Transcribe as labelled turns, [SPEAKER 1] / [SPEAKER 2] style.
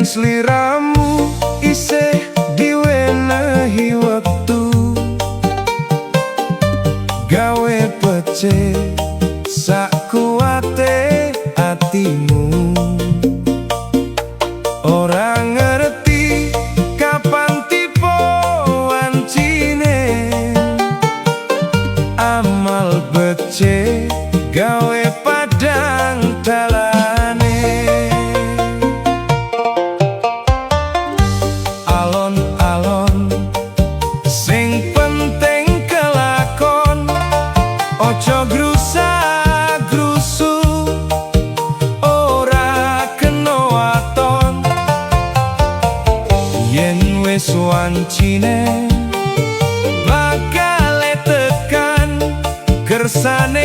[SPEAKER 1] sliramu isih diwenehi wektu, gawe becik sak kuwate atimu. Ora ngerti kapan tipe wancine, amal becik gawe padang dalane. Alon-alon sing penting kelakon, ojo grusa-grusu, ora kena waton. Yen wis wancine bakal tekan kersane